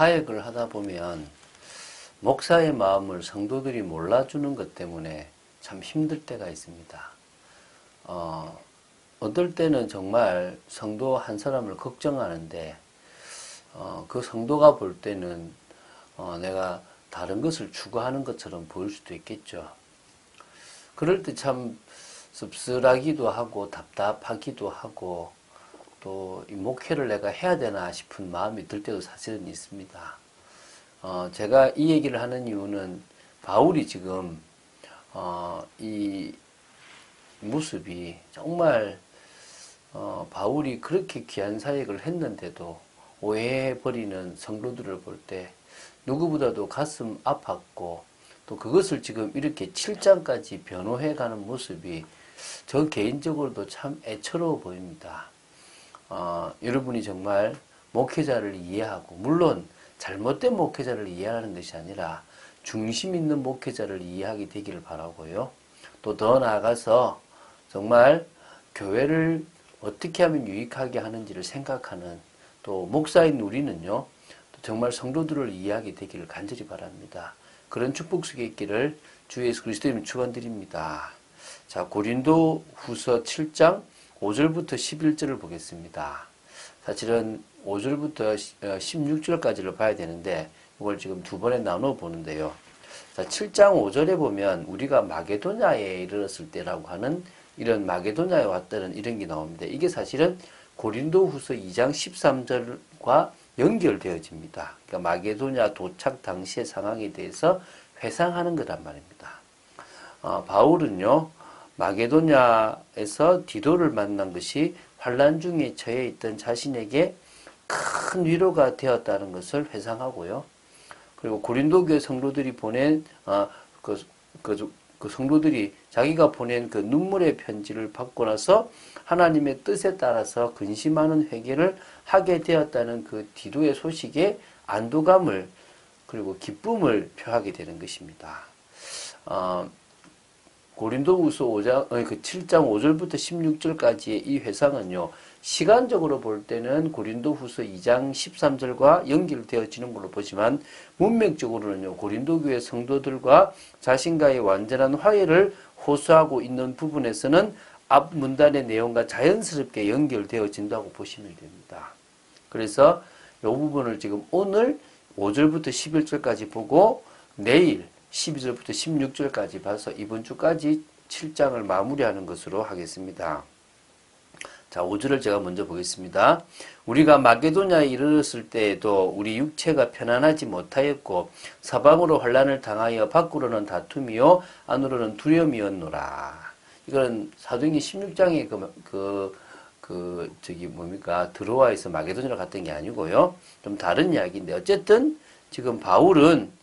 사역을 하다 보면 목사의 마음을 성도들이 몰라주는 것 때문에 참 힘들 때가 있습니다. 어떨 때는 정말 성도 한 사람을 걱정하는데 그 성도가 볼 때는 내가 다른 것을 추구하는 것처럼 보일 수도 있겠죠. 그럴 때 참 씁쓸하기도 하고 답답하기도 하고 또 이 목회를 내가 해야 되나 싶은 마음이 들 때도 사실은 있습니다. 제가 이 얘기를 하는 이유는 바울이 지금 이 모습이 정말 바울이 그렇게 귀한 사역을 했는데도 오해해버리는 성도들을 볼 때 누구보다도 가슴 아팠고 또 그것을 지금 이렇게 7장까지 변호해가는 모습이 저 개인적으로도 참 애처로워 보입니다. 여러분이 정말 목회자를 이해하고 물론 잘못된 목회자를 이해하는 것이 아니라 중심 있는 목회자를 이해하게 되기를 바라고요. 또 더 나아가서 정말 교회를 어떻게 하면 유익하게 하는지를 생각하는 또 목사인 우리는요. 정말 성도들을 이해하게 되기를 간절히 바랍니다. 그런 축복 속에 있기를 주 예수 그리스도 이름으로 축원드립니다. 자, 고린도 후서 7장 5절부터 11절을 보겠습니다. 사실은 5절부터 16절까지를 봐야 되는데 이걸 지금 두 번에 나눠 보는데요. 자, 7장 5절에 보면 우리가 마게도냐에 이르렀을 때라고 하는 이런 마게도냐에 왔다는 이런 게 나옵니다. 이게 사실은 고린도 후서 2장 13절과 연결되어집니다. 그러니까 마게도냐 도착 당시의 상황에 대해서 회상하는 거란 말입니다. 바울은요, 마게도냐에서 디도를 만난 것이 환난 중에 처해 있던 자신에게 큰 위로가 되었다는 것을 회상하고요. 그리고 고린도 교회 성도들이 보낸 그 성도들이 자기가 보낸 그 눈물의 편지를 받고 나서 하나님의 뜻에 따라서 근심하는 회개를 하게 되었다는 그 디도의 소식에 안도감을 그리고 기쁨을 표하게 되는 것입니다. 고린도후서 7장 5절부터 16절까지의 이 회상은요. 시간적으로 볼 때는 고린도후서 2장 13절과 연결되어지는 걸로 보지만 문맥적으로는요. 고린도 교회 성도들과 자신과의 완전한 화해를 호소하고 있는 부분에서는 앞 문단의 내용과 자연스럽게 연결되어진다고 보시면 됩니다. 그래서 이 부분을 지금 오늘 5절부터 11절까지 보고 내일 12절부터 16절까지 봐서 이번 주까지 7장을 마무리하는 것으로 하겠습니다. 자, 5절을 제가 먼저 보겠습니다. 우리가 마게도냐에 이르렀을 때에도 우리 육체가 편안하지 못하였고 사방으로 환난을 당하여 밖으로는 다툼이요 안으로는 두려움이었노라. 이건 사도행전 16장의 드로아에서 마게도냐로 갔던 게 아니고요. 좀 다른 이야기인데 어쨌든 지금 바울은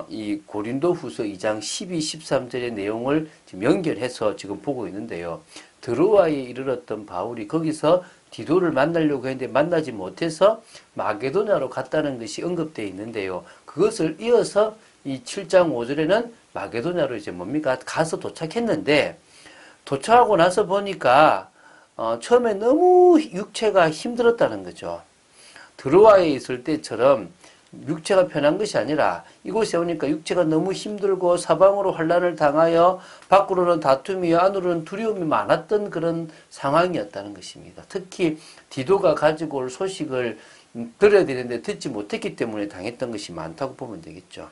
이 고린도 후서 2장 12, 13절의 내용을 지금 연결해서 지금 보고 있는데요. 드로아에 이르렀던 바울이 거기서 디도를 만나려고 했는데 만나지 못해서 마게도냐로 갔다는 것이 언급되어 있는데요. 그것을 이어서 이 7장 5절에는 마게도냐로 이제 가서 도착했는데 도착하고 나서 보니까 처음에 너무 육체가 힘들었다는 거죠. 드로아에 있을 때처럼 육체가 편한 것이 아니라 이곳에 오니까 육체가 너무 힘들고 사방으로 환난을 당하여 밖으로는 다툼이요 안으로는 두려움이 많았던 그런 상황이었다는 것입니다. 특히 디도가 가지고 올 소식을 들어야 되는데 듣지 못했기 때문에 당했던 것이 많다고 보면 되겠죠.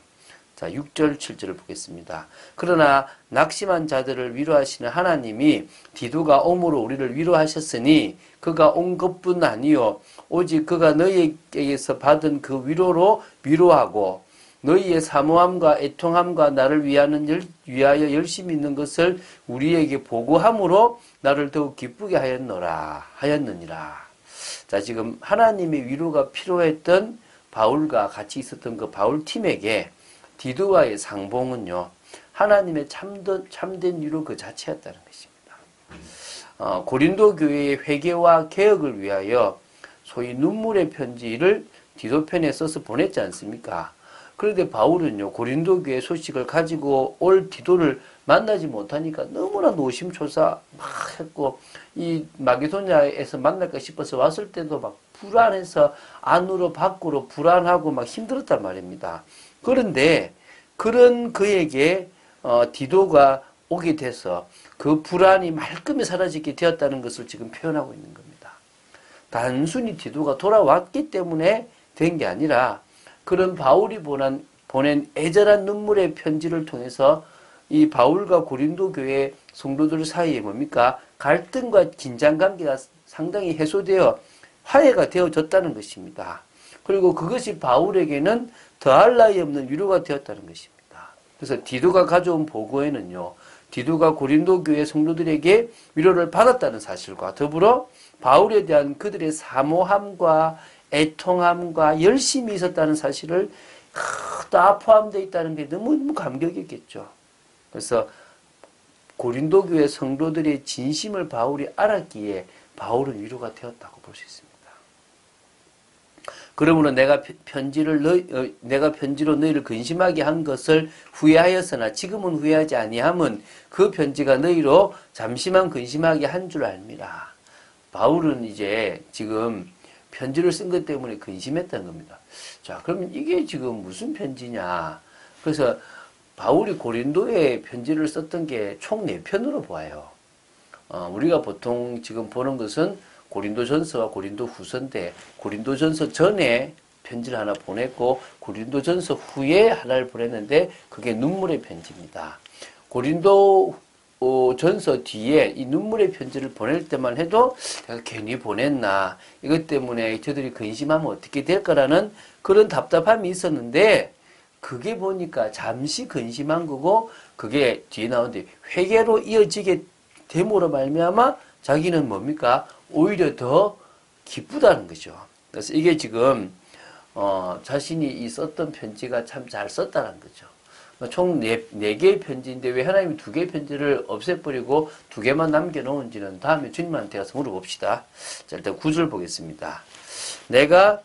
자, 6절 7절을 보겠습니다. 그러나 낙심한 자들을 위로하시는 하나님이 디도가 옴으로 우리를 위로하셨으니 그가 온 것뿐 아니요 오직 그가 너희에게서 받은 그 위로로 위로하고 너희의 사모함과 애통함과 나를 위하여 열심히 있는 것을 우리에게 보고함으로 나를 더욱 기쁘게 하였느니라. 자, 지금 하나님의 위로가 필요했던 바울과 같이 있었던 그 바울 팀에게 디도와의 상봉은요, 하나님의 참된 위로 그 자체였다는 것입니다. 고린도 교회의 회개와 개혁을 위하여 소위 눈물의 편지를 디도 편에 써서 보냈지 않습니까? 그런데 바울은요, 고린도 교회 소식을 가지고 올 디도를 만나지 못하니까 너무나 노심초사 막 했고, 이 마게도냐에서 만날까 싶어서 왔을 때도 막 불안해서 안으로 밖으로 불안하고 막 힘들었단 말입니다. 그런데 그런 그에게 디도가 오게 돼서 그 불안이 말끔히 사라지게 되었다는 것을 지금 표현하고 있는 겁니다. 단순히 디도가 돌아왔기 때문에 된 게 아니라 그런 바울이 보낸 애절한 눈물의 편지를 통해서 이 바울과 고린도 교회 성도들 사이에 뭡니까? 갈등과 긴장관계가 상당히 해소되어 화해가 되어졌다는 것입니다. 그리고 그것이 바울에게는 더할 나위 없는 위로가 되었다는 것입니다. 그래서 디도가 가져온 보고에는요, 디도가 고린도 교회 성도들에게 위로를 받았다는 사실과 더불어 바울에 대한 그들의 사모함과 애통함과 열심이 있었다는 사실을 다 포함되어 있다는 게 너무 감격이겠죠. 그래서 고린도 교회 성도들의 진심을 바울이 알았기에 바울은 위로가 되었다고 볼 수 있습니다. 그러므로 내가 편지로 너희를 근심하게 한 것을 후회하였으나 지금은 후회하지 아니함은 그 편지가 너희로 잠시만 근심하게 한 줄 알미라. 바울은 이제 지금 편지를 쓴 것 때문에 근심했다는 겁니다. 자, 그러면 이게 지금 무슨 편지냐? 그래서 바울이 고린도에 편지를 썼던 게 총 4편으로 보아요. 우리가 보통 지금 보는 것은 고린도전서와 고린도후서인데, 고린도전서 전에 편지를 하나 보냈고 고린도전서 후에 하나를 보냈는데 그게 눈물의 편지입니다. 고린도전서 뒤에 이 눈물의 편지를 보낼 때만 해도 내가 괜히 보냈나, 이것 때문에 저들이 근심하면 어떻게 될까라는 그런 답답함이 있었는데, 그게 보니까 잠시 근심한 거고 그게 뒤에 나오는데 회개로 이어지게 됨으로 말미암아 자기는 뭡니까? 오히려 더 기쁘다는 거죠. 그래서 이게 지금 자신이 이 썼던 편지가 참 잘 썼다는 거죠. 총 4개의 편지인데 왜 하나님이 2개의 편지를 없애버리고 2개만 남겨놓은지는 다음에 주님한테 가서 물어봅시다. 자, 일단 9절 보겠습니다. 내가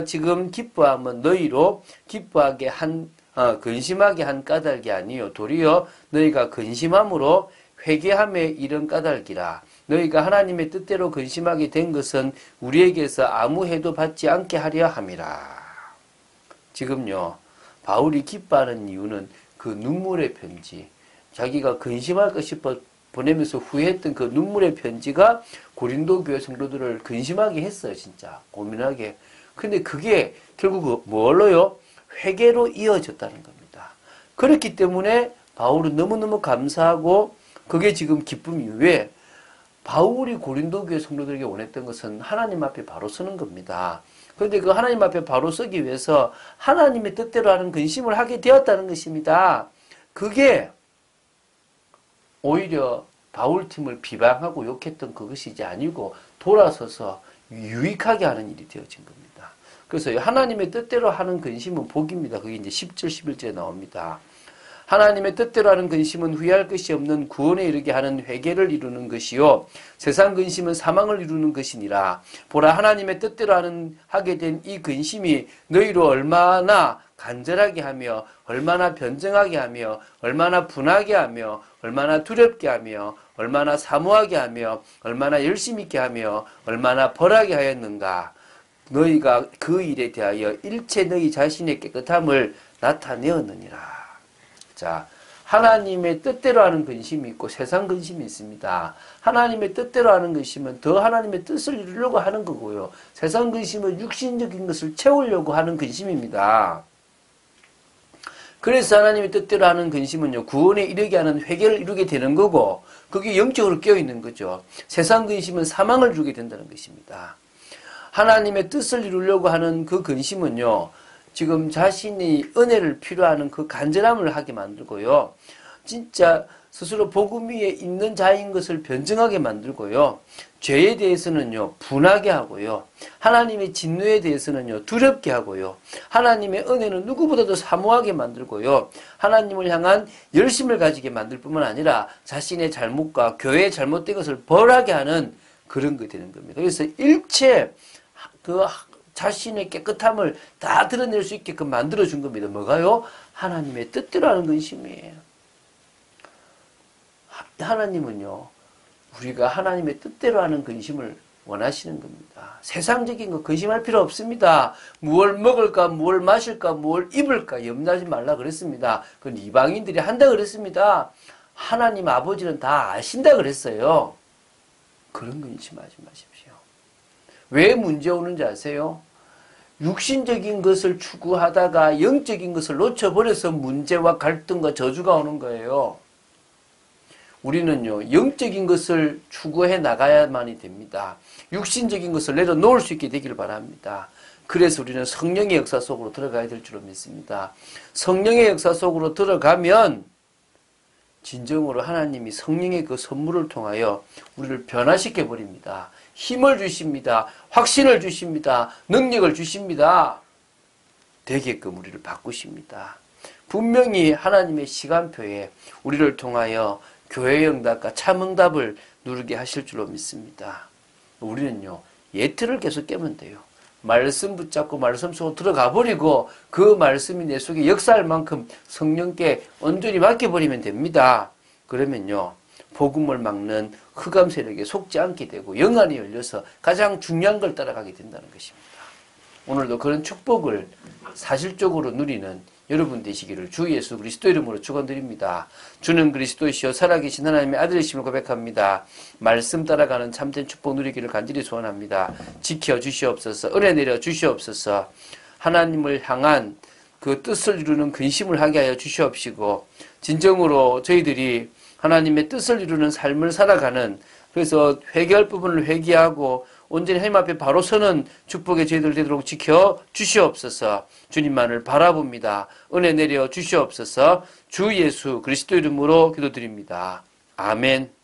지금 기뻐함은 너희로 기뻐하게 근심하게 한 까닭이 아니요 도리어 너희가 근심함으로 회개함에 이른 까닭이라. 너희가 하나님의 뜻대로 근심하게 된 것은 우리에게서 아무 해도 받지 않게 하려 함이라. 지금요, 바울이 기뻐하는 이유는 그 눈물의 편지, 자기가 근심할까 싶어 보내면서 후회했던 그 눈물의 편지가 고린도 교회 성도들을 근심하게 했어요. 진짜 고민하게. 근데 그게 결국 뭘로요? 회개로 이어졌다는 겁니다. 그렇기 때문에 바울은 너무너무 감사하고 그게 지금 기쁨이, 왜? 바울이 고린도 교회 성도들에게 원했던 것은 하나님 앞에 바로 서는 겁니다. 그런데 그 하나님 앞에 바로 서기 위해서 하나님의 뜻대로 하는 근심을 하게 되었다는 것입니다. 그게 오히려 바울팀을 비방하고 욕했던 그것이 이제 아니고 돌아서서 유익하게 하는 일이 되어진 겁니다. 그래서 하나님의 뜻대로 하는 근심은 복입니다. 그게 이제 10절, 11절에 나옵니다. 하나님의 뜻대로 하는 근심은 후회할 것이 없는 구원에 이르게 하는 회개를 이루는 것이요 세상 근심은 사망을 이루는 것이니라. 보라, 하나님의 뜻대로 하게 된 이 근심이 너희로 얼마나 간절하게 하며 얼마나 변정하게 하며 얼마나 분하게 하며 얼마나 두렵게 하며 얼마나 사모하게 하며 얼마나 열심 있게 하며 얼마나 벌하게 하였는가. 너희가 그 일에 대하여 일체 너희 자신의 깨끗함을 나타내었느니라. 자, 하나님의 뜻대로 하는 근심이 있고 세상 근심이 있습니다. 하나님의 뜻대로 하는 근심은 더 하나님의 뜻을 이루려고 하는 거고요. 세상 근심은 육신적인 것을 채우려고 하는 근심입니다. 그래서 하나님의 뜻대로 하는 근심은요, 구원에 이르게 하는 회개를 이루게 되는 거고, 그게 영적으로 깨어있는 거죠. 세상 근심은 사망을 주게 된다는 것입니다. 하나님의 뜻을 이루려고 하는 그 근심은요, 지금 자신이 은혜를 필요하는 그 간절함을 하게 만들고요. 진짜 스스로 복음 위에 있는 자인 것을 변증하게 만들고요. 죄에 대해서는요, 분하게 하고요. 하나님의 진노에 대해서는요, 두렵게 하고요. 하나님의 은혜는 누구보다도 사모하게 만들고요. 하나님을 향한 열심을 가지게 만들 뿐만 아니라 자신의 잘못과 교회의 잘못된 것을 벌하게 하는 그런 게 되는 겁니다. 그래서 일체 자신의 깨끗함을 다 드러낼 수 있게끔 만들어준 겁니다. 뭐가요? 하나님의 뜻대로 하는 근심이에요. 하나님은요, 우리가 하나님의 뜻대로 하는 근심을 원하시는 겁니다. 세상적인 거 근심할 필요 없습니다. 무엇을 먹을까, 무엇을 마실까, 무엇을 입을까 염려하지 말라 그랬습니다. 그건 이방인들이 한다 그랬습니다. 하나님 아버지는 다 아신다 그랬어요. 그런 근심하지 마십시오. 왜 문제 오는지 아세요? 육신적인 것을 추구하다가 영적인 것을 놓쳐버려서 문제와 갈등과 저주가 오는 거예요. 우리는요, 영적인 것을 추구해 나가야만이 됩니다. 육신적인 것을 내려놓을 수 있게 되기를 바랍니다. 그래서 우리는 성령의 역사 속으로 들어가야 될 줄로 믿습니다. 성령의 역사 속으로 들어가면 진정으로 하나님이 성령의 그 선물을 통하여 우리를 변화시켜 버립니다. 힘을 주십니다. 확신을 주십니다. 능력을 주십니다. 되게끔 우리를 바꾸십니다. 분명히 하나님의 시간표에 우리를 통하여 교회의 응답과 참 응답을 누르게 하실 줄로 믿습니다. 우리는요, 예틀을 계속 깨면 돼요. 말씀 붙잡고 말씀 속으로 들어가 버리고 그 말씀이 내 속에 역사할 만큼 성령께 온전히 맡겨버리면 됩니다. 그러면요, 복음을 막는 흑암 세력에 속지 않게 되고 영안이 열려서 가장 중요한 걸 따라가게 된다는 것입니다. 오늘도 그런 축복을 사실적으로 누리는 여러분 되시기를 주 예수 그리스도 이름으로 축원드립니다. 주는 그리스도이시요 살아계신 하나님의 아들이심을 고백합니다. 말씀 따라가는 참된 축복 누리기를 간절히 소원합니다. 지켜주시옵소서. 은혜 내려 주시옵소서. 하나님을 향한 그 뜻을 이루는 근심을 하게 하여 주시옵시고 진정으로 저희들이 하나님의 뜻을 이루는 삶을 살아가는, 그래서 회개할 부분을 회개하고 온전히 하나님 앞에 바로 서는 축복의 저희들 되도록 지켜 주시옵소서. 주님만을 바라봅니다. 은혜 내려 주시옵소서. 주 예수 그리스도 이름으로 기도드립니다. 아멘.